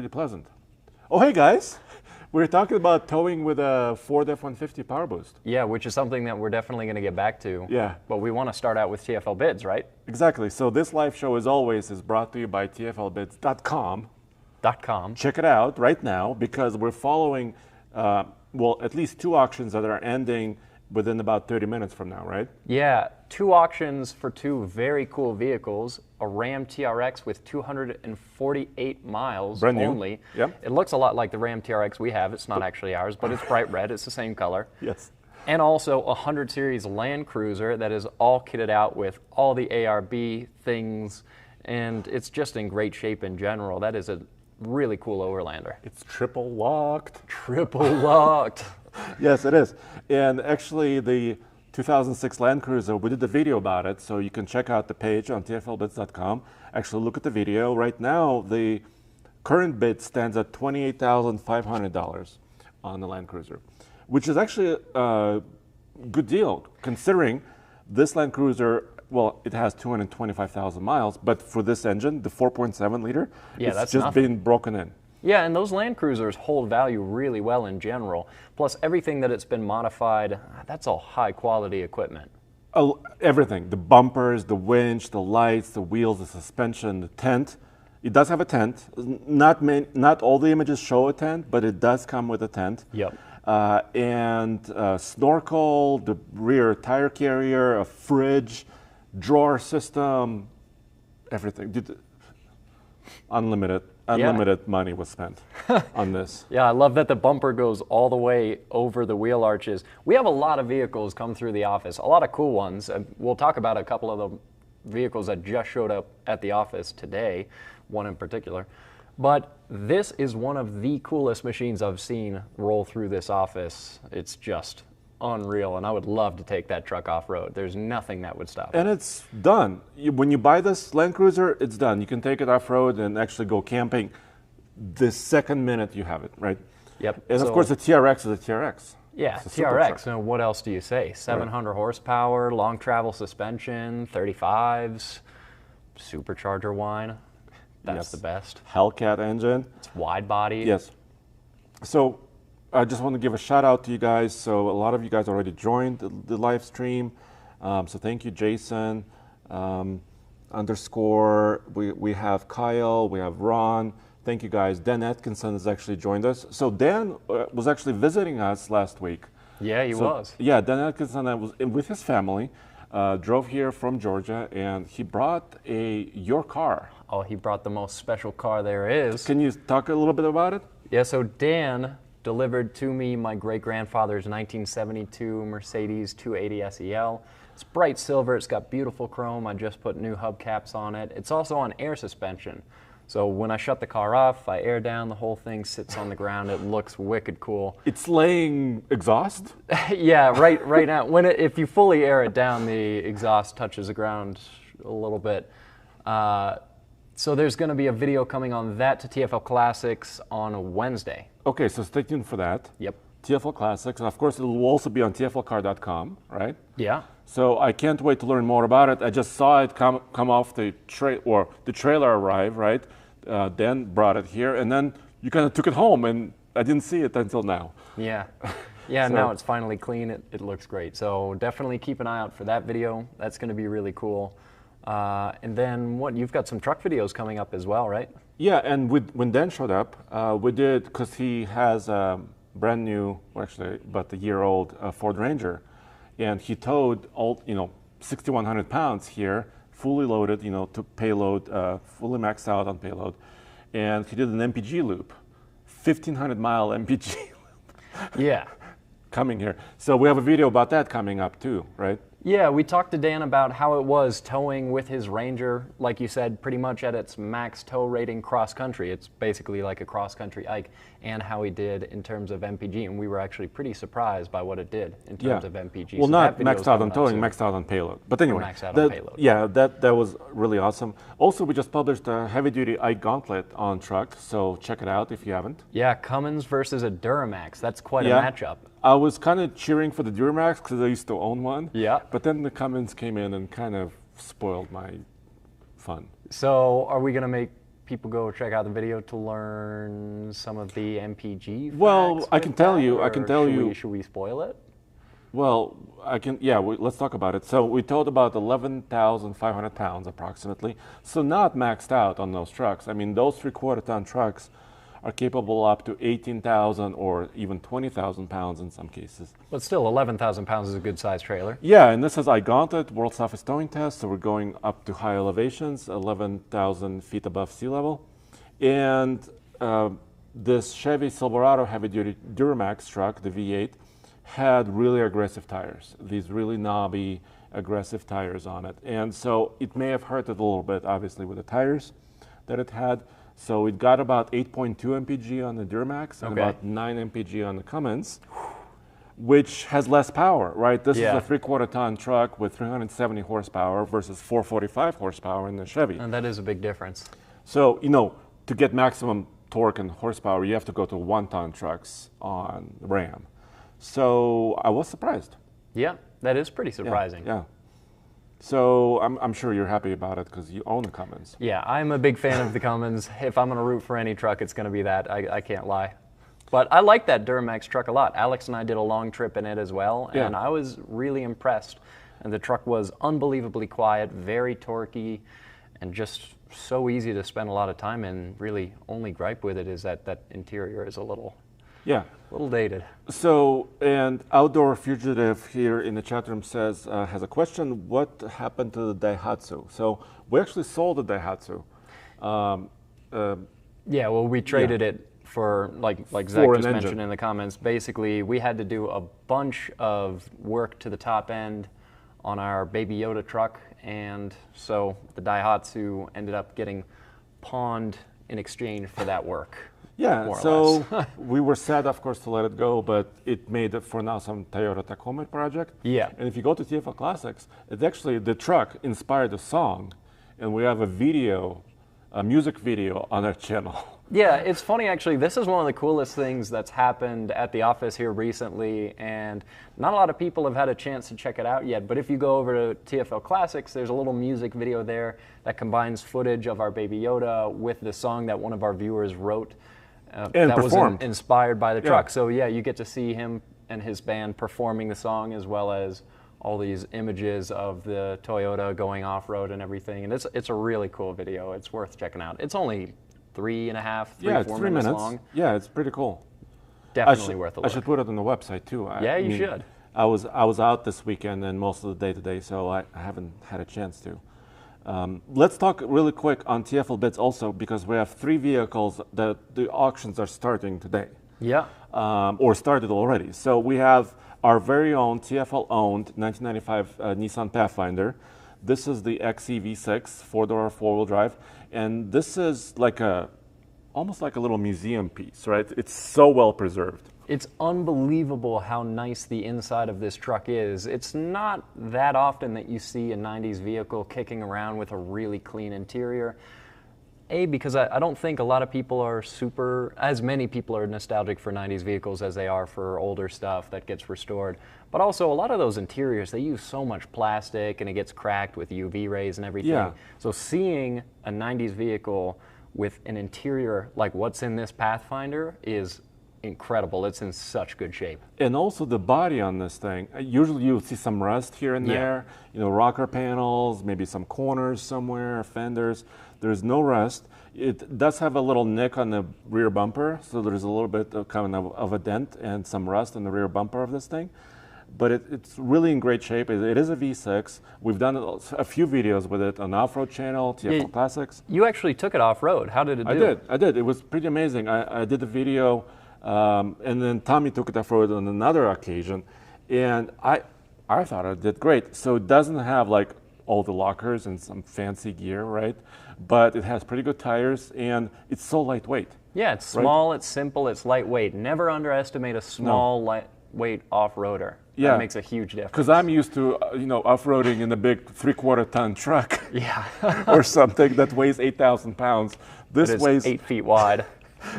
Pretty pleasant. Oh, hey guys, we're talking about towing with a Ford F-150 Power Boost. Yeah, which is something that we're definitely going to get back to. Yeah. But we want to start out with TFL Bids, right? Exactly. So this live show, as always, is brought to you by TFLbids.com. Check it out right now because we're following, well, at least two auctions that are ending within about 30 minutes from now, right? Yeah, two auctions for two very cool vehicles. A Ram TRX with 248 miles Brand new. only. Yep. It looks a lot like the Ram TRX we have. It's not actually ours, but it's bright red. It's the same color. Yes. And also a 100 Series Land Cruiser that is all kitted out with all the ARB things, and it's just in great shape in general. That is a really cool Overlander. It's triple locked. Triple locked. Yes, it is. And actually, the 2006 Land Cruiser, we did a video about it, so you can check out the page on TFLbids.com. Actually, look at the video. Right now, the current bid stands at $28,500 on the Land Cruiser, which is actually a good deal, considering this Land Cruiser, well, it has 225,000 miles, but for this engine, the 4.7 liter, it's that's just nothing. been broken in. Yeah, and those Land Cruisers hold value really well in general. Plus, everything that it's been modified, that's all high-quality equipment. Everything, the bumpers, the winch, the lights, the wheels, the suspension, the tent. It does have a tent. Not all the images show a tent, but it does come with a tent. Yep. And snorkel, the rear tire carrier, a fridge, drawer system, everything. Unlimited money was spent on this. Yeah, I love that the bumper goes all the way over the wheel arches. We have a lot of vehicles come through the office, a lot of cool ones. We'll talk about a couple of the vehicles that just showed up at the office today, one in particular. But this is one of the coolest machines I've seen roll through this office. It's just unreal, and I would love to take that truck off-road. There's nothing that would stop it. And it's done. When you buy this Land Cruiser, it's done. You can take it off-road and actually go camping the second minute you have it, right? Yep. And of course, the TRX is a TRX. Yeah, It's a TRX. And what else do you say? 700 horsepower, long travel suspension, 35s, supercharger whine. That's the best. Hellcat engine. It's wide body. Yes. So I just want to give a shout out to you guys. So a lot of you guys already joined the live stream. So thank you, Jason. Underscore. We have Kyle. We have Ron. Thank you guys. Dan Atkinson has actually joined us. So Dan was actually visiting us last week. Yeah, he was. Yeah, Dan Atkinson was with his family. Drove here from Georgia, and he brought your car. Oh, he brought the most special car there is. Can you talk a little bit about it? Yeah, so Dan delivered to me my great-grandfather's 1972 Mercedes 280 SEL. It's bright silver, it's got beautiful chrome, I just put new hubcaps on it. It's also on air suspension. So when I shut the car off, I air down, the whole thing sits on the ground, it looks wicked cool. It's laying exhaust? Yeah, right now. If you fully air it down, the exhaust touches the ground a little bit. So there's going to be a video coming on that to TFL Classics on a Wednesday. Okay, so stay tuned for that. Yep. TFL Classics, and of course it will also be on TFLcar.com, right? Yeah. So I can't wait to learn more about it. I just saw it come off the trailer arrive, right? Dan brought it here, and then you kind of took it home, and I didn't see it until now. Yeah. Yeah, So- now it's finally clean. It looks great. So definitely keep an eye out for that video. That's going to be really cool. And then you've got some truck videos coming up as well, right? Yeah, and when Dan showed up, we did, because he has a brand new, well, actually about a year old Ford Ranger, and he towed all, 6,100 pounds here, fully loaded, to payload, fully maxed out on payload, and he did an MPG loop, 1,500-mile MPG loop. Yeah. Coming here. So we have a video about that coming up too, right? Yeah, we talked to Dan about how it was towing with his Ranger, like you said, pretty much at its max tow rating cross-country. It's basically like a cross-country Ike, and how he did in terms of MPG, and we were actually pretty surprised by what it did in terms of MPG. Well, So not that video's maxed out on coming up towing, soon. maxed out on payload. But anyway, maxed out on payload. Yeah, that was really awesome. Also, we just published a heavy-duty Ike Gauntlet on truck, so check it out if you haven't. Yeah, Cummins versus a Duramax. That's quite a Yeah. matchup. I was kind of cheering for the Duramax because I used to own one. Yeah. But then the Cummins came in and kind of spoiled my fun. So are we going to make people go check out the video to learn some of the MPG Well, facts I with can tell that, you, I or can tell you. Should we spoil it? Well, let's talk about it. So we towed about 11,500 pounds approximately. So not maxed out on those trucks. I mean, those 3/4 ton trucks are capable up to 18,000 or even 20,000 pounds in some cases. But still, 11,000 pounds is a good size trailer. Yeah, and this is iGauntlet, World's Toughest Towing Test. So we're going up to high elevations, 11,000 feet above sea level. And this Chevy Silverado heavy-duty Duramax truck, the V8, had really aggressive tires, these really knobby, aggressive tires on it. And so it may have hurt it a little bit, obviously, with the tires that it had. So it got about 8.2 mpg on the Duramax and about 9 mpg on the Cummins, which has less power, right? This is a 3/4 ton truck with 370 horsepower versus 445 horsepower in the Chevy. And that is a big difference. So, you know, to get maximum torque and horsepower, you have to go to 1-ton trucks on Ram. So I was surprised. Yeah, that is pretty surprising. Yeah. So I'm sure you're happy about it because you own the Cummins. Yeah, I'm a big fan of the Cummins. If I'm going to root for any truck, it's going to be that. I can't lie. But I like that Duramax truck a lot. Alex and I did a long trip in it as well, and I was really impressed. And the truck was unbelievably quiet, very torquey, and just so easy to spend a lot of time in. Really, only gripe with it is that that interior is a little dated. So, and Outdoor Fugitive here in the chat room says, has a question, what happened to the Daihatsu? So we actually sold the Daihatsu. Yeah, well, we traded it for, like Zach just mentioned in the comments, basically we had to do a bunch of work to the top end on our Baby Yoda truck, and so the Daihatsu ended up getting pawned in exchange for that work. Yeah, so we were sad, of course, to let it go, but it made it for now some Toyota Tacoma project. Yeah. And if you go to TFL Classics, it's actually the truck inspired the song, and we have a video, a music video on our channel. Yeah, it's funny actually. This is one of the coolest things that's happened at the office here recently, and not a lot of people have had a chance to check it out yet. But if you go over to TFL Classics, there's a little music video there that combines footage of our Baby Yoda with the song that one of our viewers wrote. And that performed. was inspired by the truck. So yeah, you get to see him and his band performing the song, as well as all these images of the Toyota going off-road and everything. And it's a really cool video. It's worth checking out. It's only 4 minutes long. Yeah, it's pretty cool. Definitely worth a look. I should put it on the website too. You should. I was out this weekend and most of the day today, so I haven't had a chance to. Let's talk really quick on TFL Bids also, because we have 3 vehicles that the auctions are starting today. Yeah. Or started already. So we have our very own TFL-owned 1995 Nissan Pathfinder. This is the ECVT 4-door 4-wheel drive, and this is like almost like a little museum piece, right? It's so well preserved. It's unbelievable how nice the inside of this truck is. It's not that often that you see a 90s vehicle kicking around with a really clean interior. Because I don't think a lot of people are as many people are nostalgic for 90s vehicles as they are for older stuff that gets restored. But also a lot of those interiors, they use so much plastic and it gets cracked with UV rays and everything. Yeah. So seeing a 90s vehicle with an interior like what's in this Pathfinder is incredible. It's in such good shape. And also the body on this thing, usually you'll see some rust here and there, rocker panels, maybe some corners somewhere, fenders. There's no rust. It does have a little nick on the rear bumper, so there's a little bit of a dent and some rust on the rear bumper of this thing. But it's really in great shape. It is a V6. We've done a few videos with it on Off-Road channel, TFL Classics. You actually took it off-road. How did it do? I did. It was pretty amazing. I did the video, and then Tommy took it off-road on another occasion, and I thought it did great. So it doesn't have like all the lockers and some fancy gear, right? But it has pretty good tires, and it's so lightweight. Yeah, it's small, it's simple, it's lightweight. Never underestimate a small, lightweight off-roader. That makes a huge difference. Because I'm used to, off-roading in a big 3/4 ton truck. Yeah. Or something that weighs 8,000 pounds. This weighs 8 feet wide.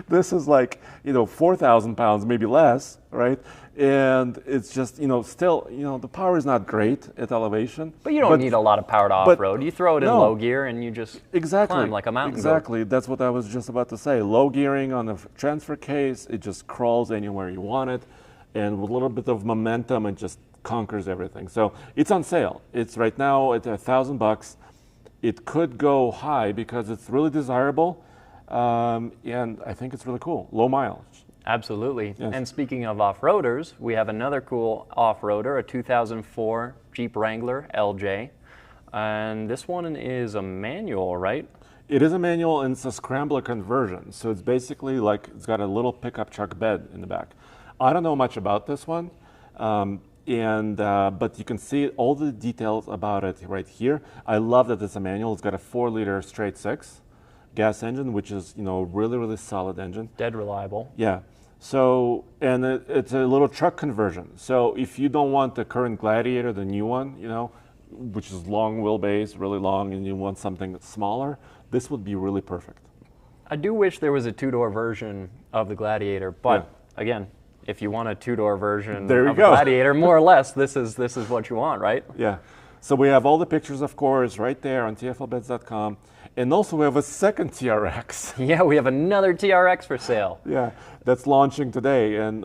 This is like, 4,000 pounds, maybe less, right? And it's just, still, the power is not great at elevation. But you don't need a lot of power to off-road. You throw it in no. low gear and you just climb like a mountain goat. Exactly. That's what I was just about to say. Low gearing on a transfer case, it just crawls anywhere you want it. And with a little bit of momentum, it just conquers everything. So it's on sale. It's right now at $1,000. It could go high because it's really desirable. And I think it's really cool. Low mileage. Absolutely. Yes. And speaking of off-roaders, we have another cool off-roader, a 2004 Jeep Wrangler LJ. And this one is a manual, right? It is a manual and it's a scrambler conversion. So it's basically like it's got a little pickup truck bed in the back. I don't know much about this one, but you can see all the details about it right here. I love that it's a manual. It's got a 4-liter straight 6 gas engine, which is really, really solid engine. Dead reliable. Yeah. So, and it's a little truck conversion. So if you don't want the current Gladiator, the new one, which is long wheelbase, really long, and you want something that's smaller, this would be really perfect. I do wish there was a 2-door version of the Gladiator, but again, if you want a 2-door version of the Gladiator, more or less, this is what you want, right? Yeah. So we have all the pictures, of course, right there on TFLbids.com. And also we have a second TRX. Yeah, we have another TRX for sale. Yeah, that's launching today, and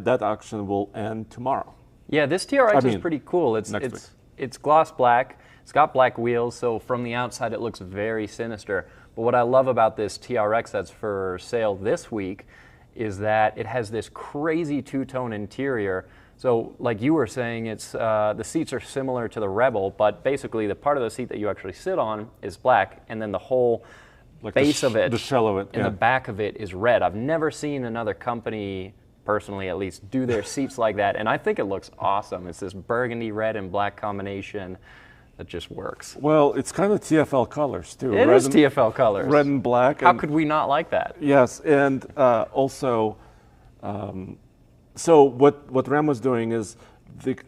that auction will end tomorrow. Yeah, this TRX is pretty cool. It's gloss black. It's got black wheels, so from the outside it looks very sinister. But what I love about this TRX that's for sale this week is that it has this crazy two-tone interior. So like you were saying, it's the seats are similar to the Rebel, but basically the part of the seat that you actually sit on is black, and then the whole base of it, the shell of it, and the back of it is red. I've never seen another company, personally at least, do their seats like that, and I think it looks awesome. It's this burgundy red and black combination that just works. Well, it's kind of TFL colors too. It is TFL colors. Red and black. How could we not like that? Yes, and also, so what Ram was doing is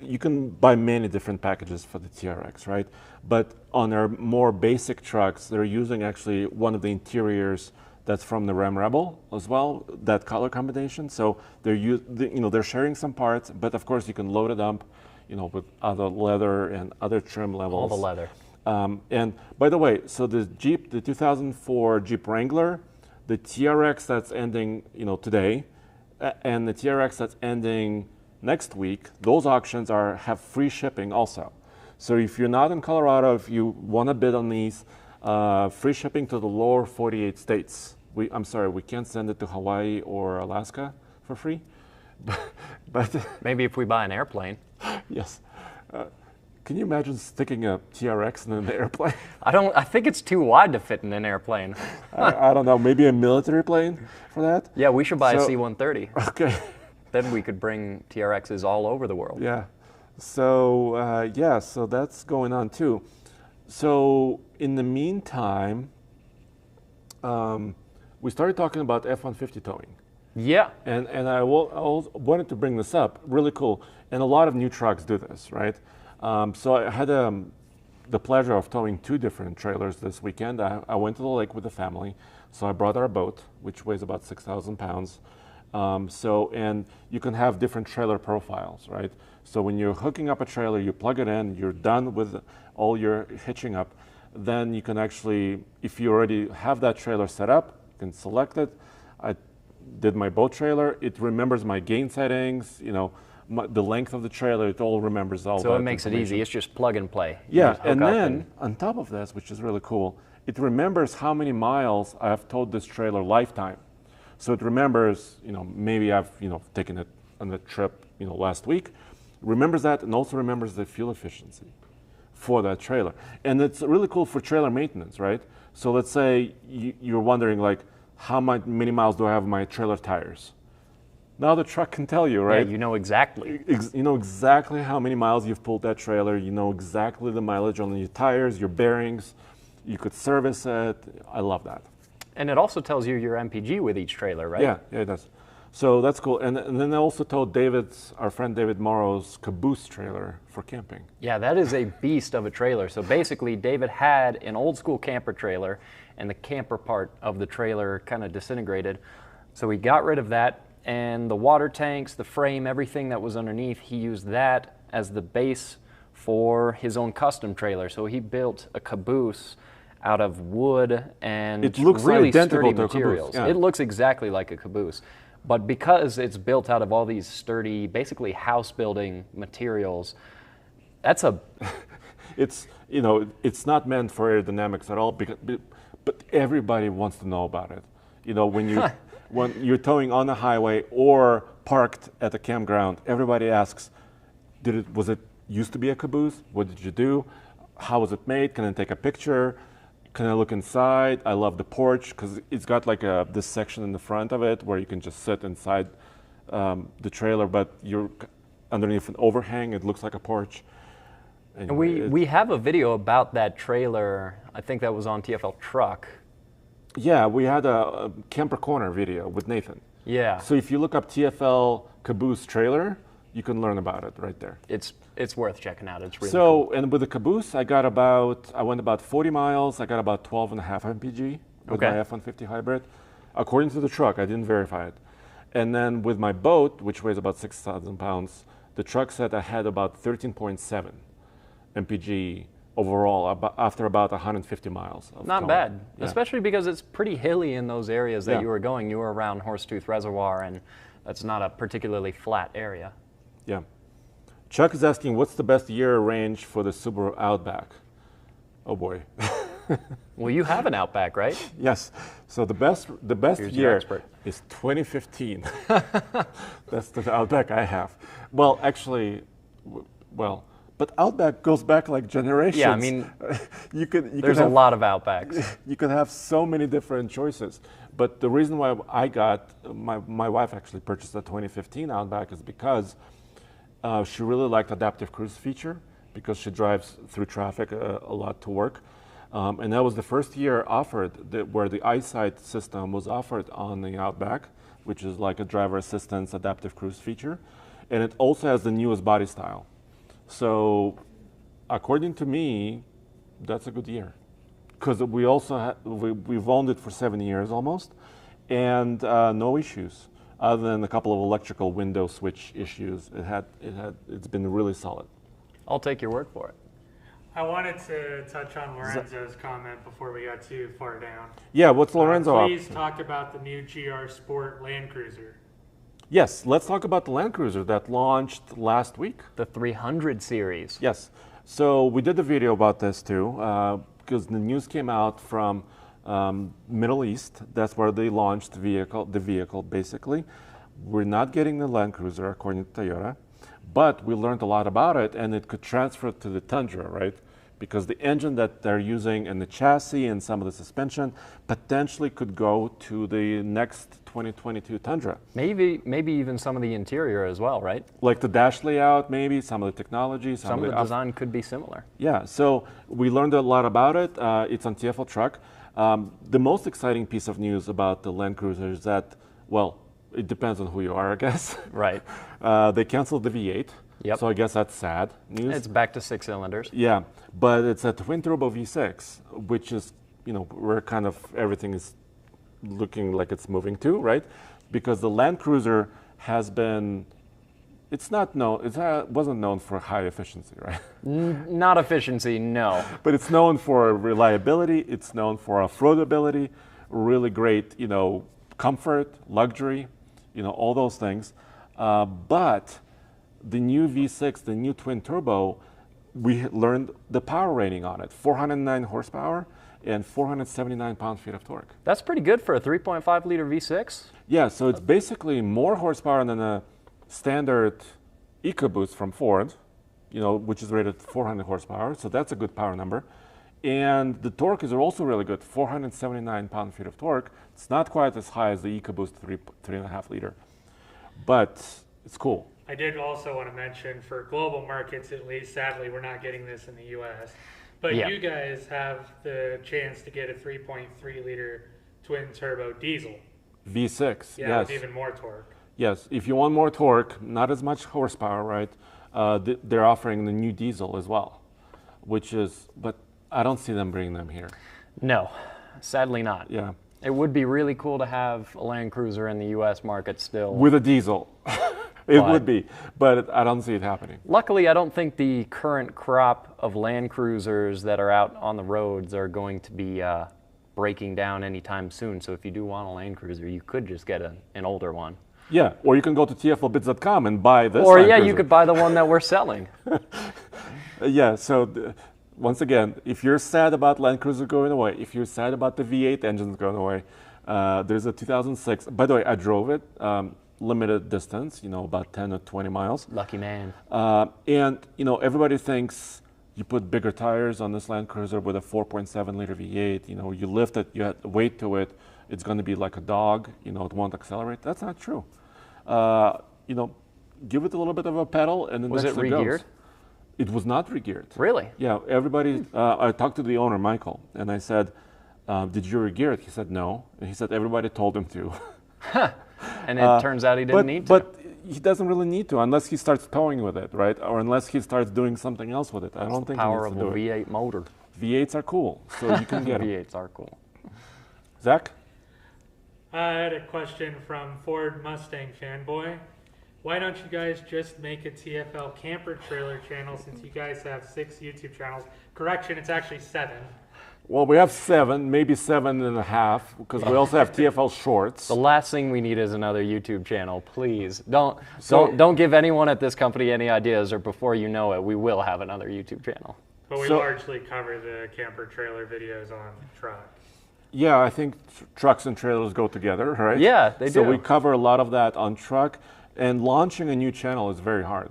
you can buy many different packages for the TRX, right? But on their more basic trucks, they're using actually one of the interiors that's from the Ram Rebel as well, that color combination. So they're sharing some parts, but of course you can load it up, with other leather and other trim levels. All the leather. And by the way, so the 2004 Jeep Wrangler, the TRX that's ending, today, and the TRX that's ending next week, those auctions have free shipping also. So if you're not in Colorado, if you want to bid on these, free shipping to the lower 48 states. I'm sorry, we can't send it to Hawaii or Alaska for free. But maybe if we buy an airplane. Yes. Can you imagine sticking a TRX in an airplane? I think it's too wide to fit in an airplane. I don't know. Maybe a military plane for that? Yeah, we should buy a C-130. Okay. Then we could bring TRXs all over the world. Yeah. So, so that's going on too. So, in the meantime, we started talking about F-150 towing. Yeah. And I wanted to bring this up. Really cool. And a lot of new trucks do this, right? So I had the pleasure of towing 2 different trailers this weekend. I went to the lake with the family. So I brought our boat, which weighs about 6,000 pounds. And you can have different trailer profiles, right? So when you're hooking up a trailer, you plug it in, you're done with all your hitching up. Then you can actually, if you already have that trailer set up, you can select it. I did my boat trailer. It remembers my gain settings, the length of the trailer. It all remembers all that. So it makes it easy. It's just plug and play. Yeah, and then on top of this, which is really cool, it remembers how many miles I have towed this trailer lifetime. So it remembers, maybe I've, taken it on a trip, last week. Remembers that, and also remembers the fuel efficiency for that trailer. And it's really cool for trailer maintenance, right? So let's say you're wondering, how many miles do I have on my trailer tires? Now the truck can tell you, right? Yeah, you know exactly. You know exactly how many miles you've pulled that trailer. You know exactly the mileage on your tires, your bearings. You could service it. I love that. And it also tells you your MPG with each trailer, right? Yeah, it does. So that's cool. And then I also told our friend David Morrow's Caboose trailer for camping. Yeah, that is a beast of a trailer. So basically, David had an old school camper trailer, and the camper part of the trailer kind of disintegrated. So he got rid of that, and the water tanks, the frame, everything that was underneath, he used that as the base for his own custom trailer. So he built a caboose out of wood and It looks really identical sturdy to a caboose, materials. yeah. It looks exactly like a caboose. But because it's built out of all these sturdy, basically house building materials, that's a... It's, you know, it's not meant for aerodynamics at all, because, but everybody wants to know about it. You know, when you when you're towing on the highway or parked at a campground, everybody asks, was it used to be a caboose? What did you do? How was it made? Can I take a picture? Can I look inside? I love the porch because it's got like this section in the front of it where you can just sit inside the trailer, but you're underneath an overhang. It looks like a porch. Anyway, And we have a video about that trailer. I think that was on TFL Truck. Yeah, we had a Camper Corner video with Nathan. Yeah. So if you look up TFL Caboose trailer, you can learn about it right there. It's worth checking out. It's really So, cool. and with the Caboose, I went about 40 miles. I got about 12.5 mpg with my F-150 hybrid. According to the truck, I didn't verify it. And then with my boat, which weighs about 6,000 pounds, the truck said I had about 13.7 mpg overall after about 150 miles. Of Not towing. bad, Yeah. especially because it's pretty hilly in those areas that Yeah. you were going. You were around Horsetooth Reservoir, and that's not a particularly flat area. Yeah. Chuck is asking, what's the best year range for the Subaru Outback? Oh boy. Well, you have an Outback, right? Yes. So the best Here's your year expert. is 2015. That's the Outback I have. Well, actually, but Outback goes back like generations. Yeah, I mean, there's a lot of Outbacks. You can have so many different choices. But the reason why my wife actually purchased the 2015 Outback is because she really liked adaptive cruise feature because she drives through traffic a lot to work. And that was the first year offered where the eyesight system was offered on the Outback, which is like a driver assistance adaptive cruise feature. And it also has the newest body style. So according to me, that's a good year. Because we also we've owned it for 7 years almost, and no issues other than a couple of electrical window switch issues. It's been really solid. I'll take your word for it. I wanted to touch on Lorenzo's comment before we got too far down. Yeah, what's Lorenzo? Please talk about the new GR Sport Land Cruiser. Yes, let's talk about the Land Cruiser that launched last week. The 300 series. Yes, so we did the video about this too, because the news came out from Middle East. That's where they launched the vehicle basically. We're not getting the Land Cruiser according to Toyota, but we learned a lot about it, and it could transfer to the Tundra, right? Because the engine that they're using and the chassis and some of the suspension potentially could go to the next 2022 Tundra. Maybe even some of the interior as well, right? Like the dash layout, maybe, some of the technology. Some of the design could be similar. Yeah, so we learned a lot about it. It's on TFL Truck. The most exciting piece of news about the Land Cruiser is that, well, it depends on who you are, I guess. Right. They canceled the V8. Yep. So I guess that's sad news. It's back to 6 cylinders. Yeah, but it's a twin turbo V6, which is, where kind of everything is looking like it's moving to, right? Because the Land Cruiser has been, it wasn't known for high efficiency, right? Not efficiency, no. But it's known for reliability, it's known for off-roadability, really great, comfort, luxury, all those things. But the new V6, the new twin turbo, we learned the power rating on it, 409 horsepower and 479 pound-feet of torque. That's pretty good for a 3.5 liter V6. Yeah, so it's basically more horsepower than a standard EcoBoost from Ford, which is rated 400 horsepower, so that's a good power number. And the torque is also really good, 479 pound-feet of torque. It's not quite as high as the EcoBoost 3.5 liter, but it's cool. I did also want to mention, for global markets at least, sadly we're not getting this in the US, but Yeah. you guys have the chance to get a 3.3 liter twin turbo diesel. V6, Yeah, yes. with even more torque. Yes, if you want more torque, not as much horsepower, right? They're offering the new diesel as well, but I don't see them bringing them here. No, sadly not. Yeah. It would be really cool to have a Land Cruiser in the U.S. market still. With a diesel. It would be, but I don't see it happening. Luckily, I don't think the current crop of Land Cruisers that are out on the roads are going to be breaking down anytime soon. So if you do want a Land Cruiser, you could just get an older one. Yeah, or you can go to TFLbids.com and buy this. Or Land yeah, Cruiser. you could buy the one that we're selling. Yeah, so once again, if you're sad about Land Cruiser going away, if you're sad about the V8 engines going away, there's a 2006. By the way, I drove it, limited distance, about 10 or 20 miles. Lucky man. And, everybody thinks you put bigger tires on this Land Cruiser with a 4.7 liter V8. You lift it, you add weight to it, it's going to be like a dog, it won't accelerate. That's not true. Give it a little bit of a pedal and it actually goes. re-geared? It was not re-geared. Really? Yeah, everybody, I talked to the owner, Michael, and I said, did you re-gear it? He said no. And he said everybody told him to. And it turns out he didn't need to. But he doesn't really need to unless he starts towing with it, right? Or unless he starts doing something else with it. I don't think he Power needs of to a do it. V8 motor. V8s are cool, so you can get them. V8s are cool. Zach? I had a question from Ford Mustang Fanboy. Why don't you guys just make a TFL camper trailer channel since you guys have 6 YouTube channels? Correction, it's actually 7. Well, we have 7, maybe 7.5, because we also have TFL Shorts. The last thing we need is another YouTube channel, please. Don't give anyone at this company any ideas, or before you know it, we will have another YouTube channel. But we So- largely cover the camper trailer videos on truck. Yeah, I think trucks and trailers go together, right? Yeah, they So do. we cover a lot of that on truck, and launching a new channel is very hard.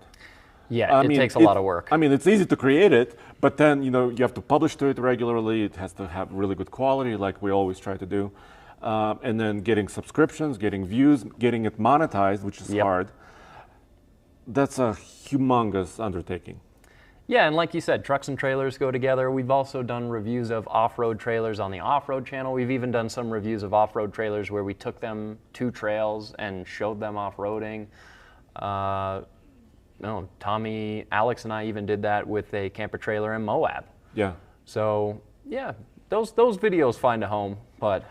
Yeah, it takes a lot of work. I mean, it's easy to create it, but then, you have to publish to it regularly. It has to have really good quality, like we always try to do. And then getting subscriptions, getting views, getting it monetized, which is hard. That's a humongous undertaking. Yeah, and like you said, trucks and trailers go together. We've also done reviews of off-road trailers on the off-road channel. We've even done some reviews of off-road trailers where we took them to trails and showed them off-roading. No, Tommy, Alex, and I even did that with a camper trailer in Moab. Yeah. So yeah, those videos find a home, but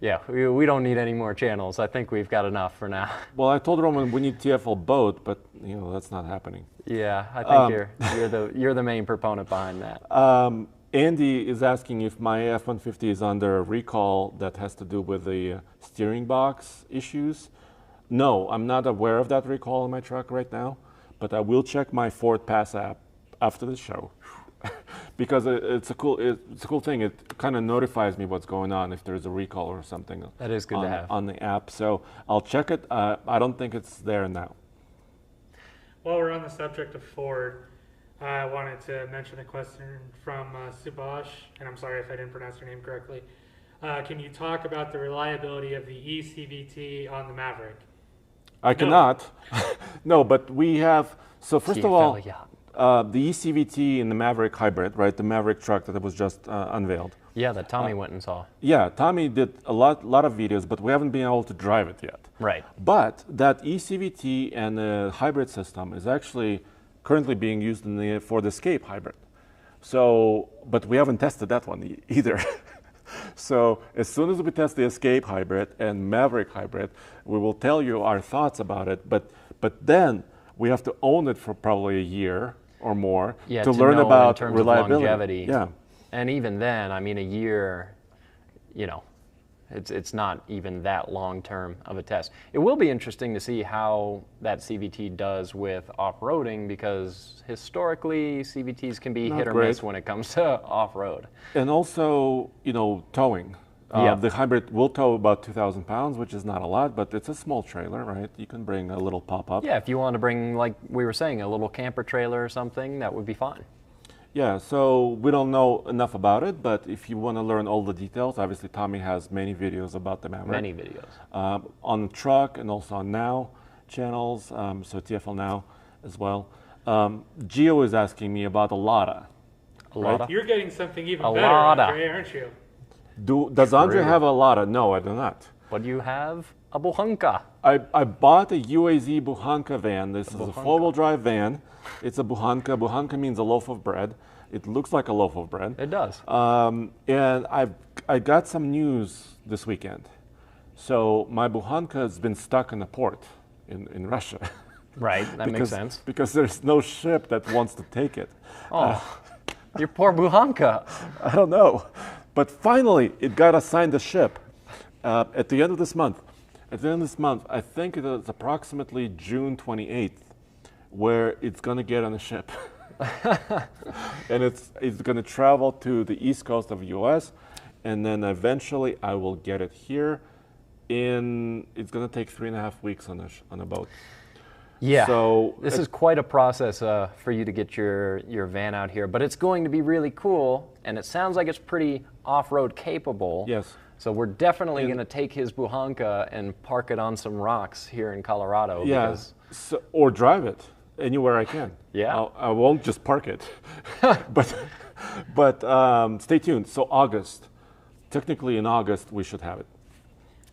yeah, we don't need any more channels. I think we've got enough for now. Well, I told Roman we need TFL boat, but that's not happening. Yeah, I think you're the main proponent behind that. Andy is asking if my F-150 is under a recall that has to do with the steering box issues. No, I'm not aware of that recall in my truck right now, but I will check my Ford Pass app after the show because it's a cool thing. It kind of notifies me what's going on if there's a recall or something. That is good to have on the app. So I'll check it. I don't think it's there now. While we're on the subject of Ford, I wanted to mention a question from Subhash, and I'm sorry if I didn't pronounce your name correctly. Can you talk about the reliability of the ECVT on the Maverick? I cannot. No, but we have. So first of all, the ECVT in the Maverick hybrid, right? The Maverick truck that was just unveiled. Yeah, that Tommy went and saw. Yeah, Tommy did a lot of videos, but we haven't been able to drive it yet. Right. But that ECVT and the hybrid system is actually currently being used for the Escape hybrid. So, but we haven't tested that one either. So as soon as we test the Escape hybrid and Maverick hybrid, we will tell you our thoughts about it. But then we have to own it for probably a year or more to learn know about in terms reliability. Of longevity. Yeah. And even then, I mean, a year, it's not even that long term of a test. It will be interesting to see how that CVT does with off-roading, because historically CVTs can be hit or miss when it comes to off-road. And also, towing. The hybrid will tow about 2,000 pounds, which is not a lot, but it's a small trailer, right? You can bring a little pop-up. Yeah, if you want to bring, like we were saying, a little camper trailer or something, that would be fine. Yeah, so we don't know enough about it, but if you want to learn all the details, obviously Tommy has many videos about the Maverick. Many videos. On the truck and also on Now channels, so TFL Now as well. Gio is asking me about a Lada. Lada? You're getting something even A better, Lada. Andre, aren't you? Does Andre have a Lada? No, I do not. But you have a Buhanka. I bought a UAZ Buhanka van. This is a four-wheel drive van. It's a Buhanka. Buhanka means a loaf of bread. It looks like a loaf of bread. It does. And I got some news this weekend. So my Buhanka has been stuck in a port in Russia. Right, that makes sense. Because there's no ship that wants to take it. Oh, your poor Buhanka. I don't know. But finally, it got assigned a ship at the end of this month. At the end of this month, I think it is approximately June 28th, where it's going to get on a ship. And it's going to travel to the east coast of the US, and then eventually I will get it here. It's going to take 3.5 weeks on a boat. Yeah, so this is quite a process for you to get your van out here, but it's going to be really cool, and it sounds like it's pretty off-road capable. Yes. So we're definitely going to take his Buhanka and park it on some rocks here in Colorado. Yeah, or drive it anywhere I can. Yeah. I won't just park it. but stay tuned. So August, technically in August, we should have it.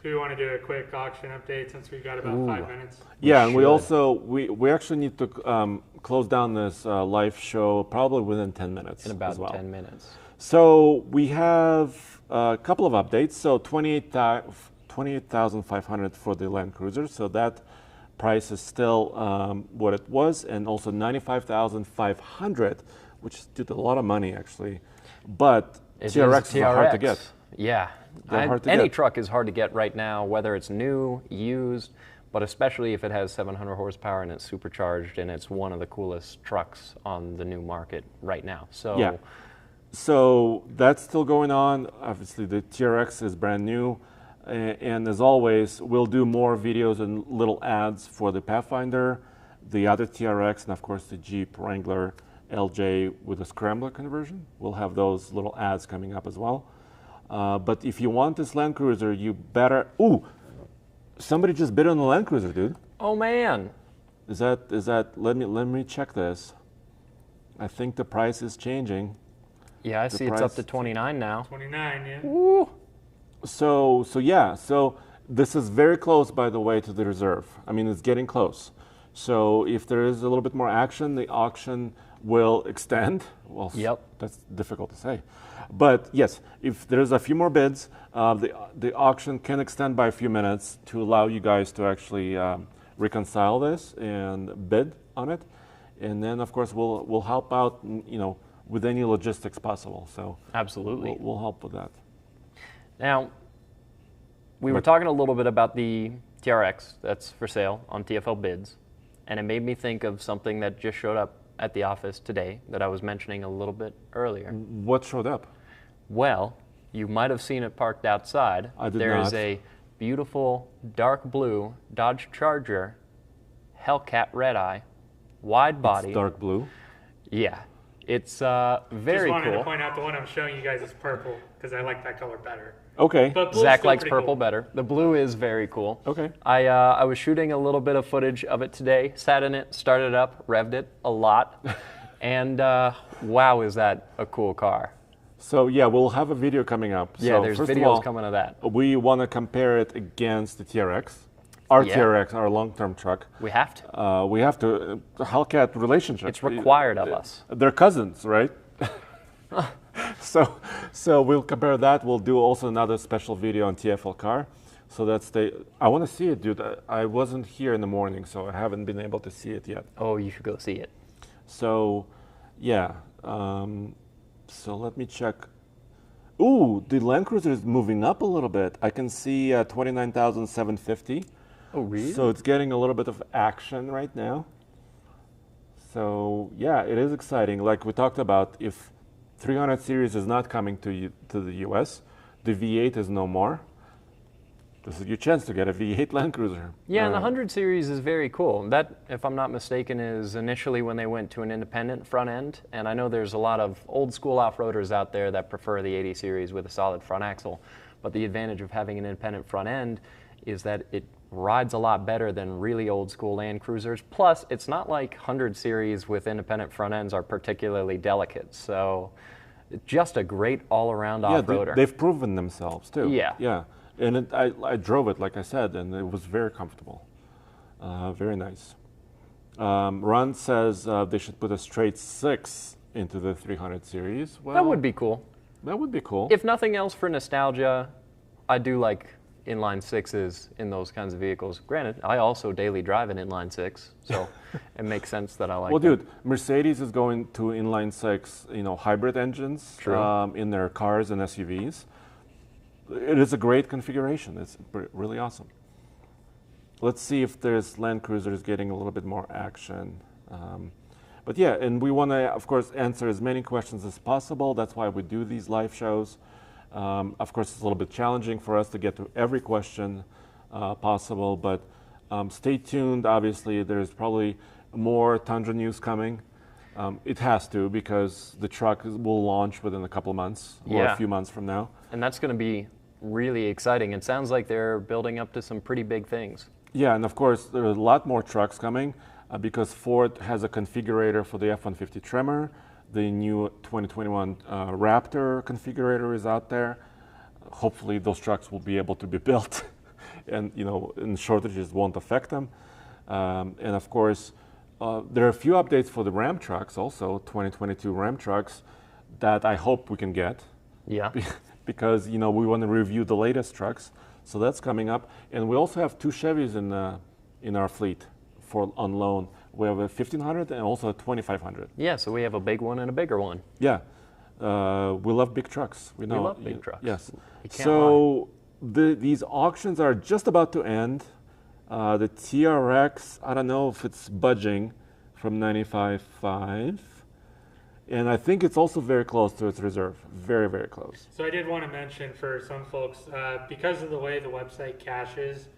Do we want to do a quick auction update since we've got about 5 minutes? Yeah, and we also, we actually need to close down this live show probably within 10 minutes. In about as well. 10 minutes. So we have a couple of updates. So 28,500 for the Land Cruiser. So that price is still what it was, and also 95,500, which is a lot of money actually. But TRX is hard to get. Yeah. Any truck is hard to get right now, whether it's new, used, but especially if it has 700 horsepower and it's supercharged, and it's one of the coolest trucks on the new market right now. So yeah. So that's still going on. Obviously, the TRX is brand new. And as always, we'll do more videos and little ads for the Pathfinder, the other TRX, and of course the Jeep Wrangler LJ with a Scrambler conversion. We'll have those little ads coming up as well. But if you want this Land Cruiser, you better... Ooh! Somebody just bid on the Land Cruiser, dude. Oh, man. Is that... Let me check this. I think the price is changing. Yeah, I see it's up to 29 now. 29, yeah. Woo! So yeah, so this is very close, by the way, to the reserve. I mean, it's getting close. So if there is a little bit more action, the auction will extend. Well, yep. That's difficult to say. But yes, if there's a few more bids, the auction can extend by a few minutes to allow you guys to actually reconcile this and bid on it. And then, of course, we'll help out, with any logistics possible. So absolutely, we'll help with that. Now, we were talking a little bit about the TRX that's for sale on TFL Bids, and it made me think of something that just showed up at the office today that I was mentioning a little bit earlier. What showed up? Well, you might have seen it parked outside. I did There not. is a beautiful dark blue Dodge Charger Hellcat Red Eye, wide body. It's dark blue? Yeah. It's very cool. Just wanted to point out the one I'm showing you guys is purple because I like that color better. Okay. But blue's Zach still likes pretty purple cool. better. The blue is very cool. Okay. I was shooting a little bit of footage of it today, sat in it, started it up, revved it a lot, and wow, is that a cool car. So yeah, we'll have a video coming up. Yeah, so there's first of videos all, coming of that. We want to compare it against the TRX. Our Yeah. TRX, our long-term truck. We have to. We have to, Hellcat relationship. It's required of us. They're cousins, right? So we'll compare that. We'll do also another special video on TFL car. So I want to see it, dude. I wasn't here in the morning, so I haven't been able to see it yet. Oh, you should go see it. So, yeah. So let me check. Ooh, the Land Cruiser is moving up a little bit. I can see 29,750. Oh, really? So it's getting a little bit of action right now. So yeah, it is exciting. Like we talked about, if 300 series is not coming to the US, the V8 is no more. This is your chance to get a V8 Land Cruiser. Yeah, and the 100 series is very cool. That, if I'm not mistaken, is initially when they went to an independent front end. And I know there's a lot of old school off-roaders out there that prefer the 80 series with a solid front axle. But the advantage of having an independent front end is that it rides a lot better than really old school Land Cruisers. Plus, it's not like 100 series with independent front ends are particularly delicate. So just a great all-around off-roader. They've proven themselves too. Yeah. Yeah. And I drove it, like I said, and it was very comfortable. Very nice. Ron says they should put a straight 6 into the 300 series. Well, That would be cool. That would be cool. If nothing else for nostalgia, I do like inline sixes in those kinds of vehicles. Granted, I also daily drive an inline six, so it makes sense that I like well, them. dude, Mercedes is going to inline six, hybrid engines in their cars and SUVs. It is a great configuration. It's really awesome. Let's see if there's Land Cruisers getting a little bit more action. But yeah, and we want to, of course, answer as many questions as possible. That's why we do these live shows. Of course, it's a little bit challenging for us to get to every question possible, but stay tuned. Obviously, there's probably more Tundra news coming. It has to, because the truck will launch within a couple of months or a few months from now. And that's going to be really exciting. It sounds like they're building up to some pretty big things. Yeah, and of course, there are a lot more trucks coming because Ford has a configurator for the F-150 Tremor. The new 2021 Raptor configurator is out there. Hopefully those trucks will be able to be built and, and shortages won't affect them. And of course, there are a few updates for the Ram trucks also, 2022 Ram trucks, that I hope we can get. Yeah. Because, we want to review the latest trucks. So that's coming up. And we also have two Chevys in our fleet on loan. We have a 1500 and also a 2500. Yeah, so we have a big one and a bigger one. Yeah. We love big trucks. We love big trucks. Yes. So these auctions are just about to end. The TRX, I don't know if it's budging from 95.5. And I think it's also very close to its reserve. Very, very close. So I did want to mention for some folks, because of the way the website caches,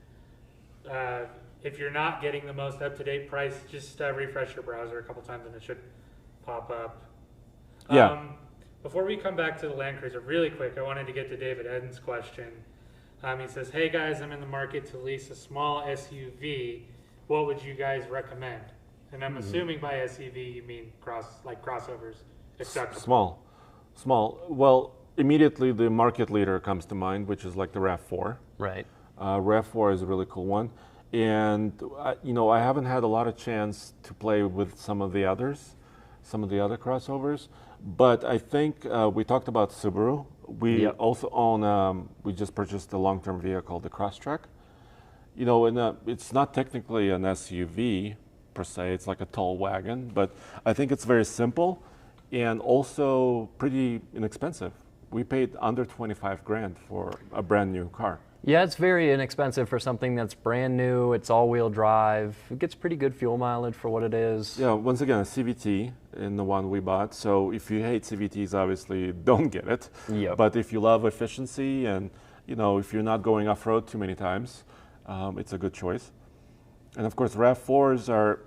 if you're not getting the most up-to-date price, just refresh your browser a couple times and it should pop up. Yeah. Before we come back to the Land Cruiser, really quick, I wanted to get to David Eden's question. He says, hey guys, I'm in the market to lease a small SUV. What would you guys recommend? And I'm assuming by SUV you mean crossovers, acceptable. Small. Well, immediately the market leader comes to mind, which is like the RAV4. Right. RAV4 is a really cool one. And, I haven't had a lot of chance to play with some of the other crossovers. But I think we talked about Subaru. We also own, we just purchased a long-term vehicle, the Crosstrek. It's not technically an SUV per se, it's like a tall wagon, but I think it's very simple and also pretty inexpensive. We paid under 25 grand for a brand new car. Yeah, it's very inexpensive for something that's brand new. It's all-wheel drive. It gets pretty good fuel mileage for what it is. Yeah, once again, a CVT in the one we bought. So if you hate CVTs, obviously don't get it. Yep. But if you love efficiency and, if you're not going off-road too many times, it's a good choice. And of course, RAV4s are,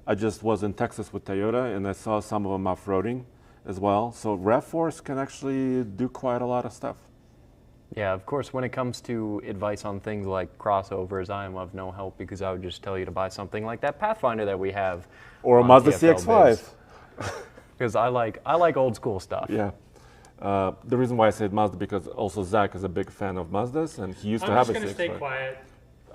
I just was in Texas with Toyota and I saw some of them off-roading as well. So RAV4s can actually do quite a lot of stuff. Yeah, of course, when it comes to advice on things like crossovers, I am of no help because I would just tell you to buy something like that Pathfinder that we have. Or a Mazda CX-5. Because I like old school stuff. Yeah. The reason why I said Mazda because also Zach is a big fan of Mazdas and he used to have a CX-5. I'm just going to stay quiet.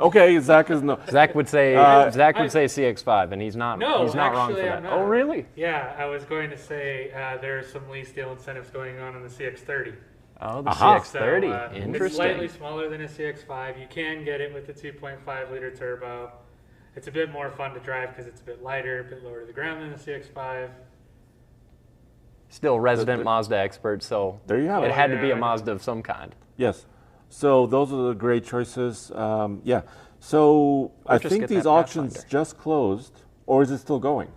Okay, Zach is no. Zach would say CX-5, and he's not. No, he's not wrong for that. I'm not. Oh, really? Yeah, I was going to say there are some lease deal incentives going on the CX-30. Oh, the CX-30. So, interesting. It's slightly smaller than a CX-5. You can get it with the 2.5 liter turbo. It's a bit more fun to drive because it's a bit lighter, a bit lower to the ground than the CX-5. Still resident Mazda expert, so there you have it had to be a Mazda of some kind. Yes. So those are the great choices. Yeah. So I think these auctions just closed, or is it still going?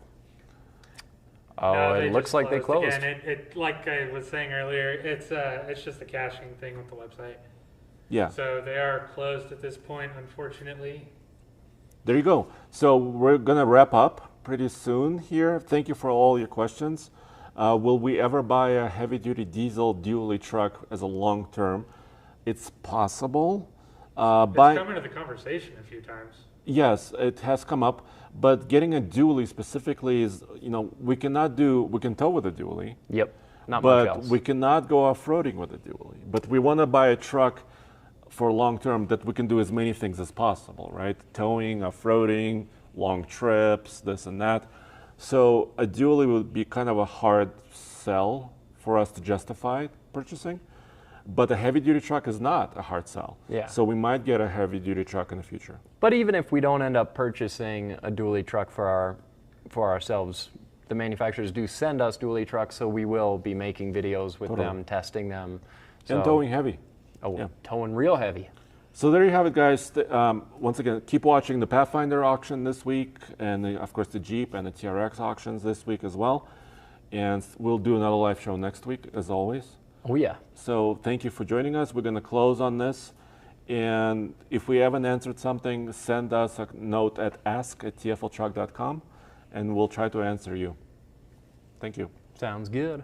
Oh, no, it looks like they closed. Again, like I was saying earlier, it's just a caching thing with the website. Yeah. So they are closed at this point, unfortunately. There you go. So we're gonna wrap up pretty soon here. Thank you for all your questions. Will we ever buy a heavy-duty diesel dually truck as a long term? It's possible. It's come into the conversation a few times. Yes, it has come up. But getting a dually specifically is, we can tow with a dually. Yep, not much else. But we cannot go off-roading with a dually. But we want to buy a truck for long term that we can do as many things as possible, right? Towing, off-roading, long trips, this and that. So a dually would be kind of a hard sell for us to justify purchasing. But a heavy-duty truck is not a hard sell. Yeah. So we might get a heavy-duty truck in the future. But even if we don't end up purchasing a dually truck for ourselves, the manufacturers do send us dually trucks, so we will be making videos with them, testing them. So, And towing heavy. Oh, yeah. Towing real heavy. So there you have it, guys. Once again, keep watching the Pathfinder auction this week, and of course the Jeep and the TRX auctions this week as well. And we'll do another live show next week, as always. Oh yeah. So thank you for joining us. We're going to close on this. And if we haven't answered something, send us a note at ask@tfltruck.com, and we'll try to answer you. Thank you. Sounds good.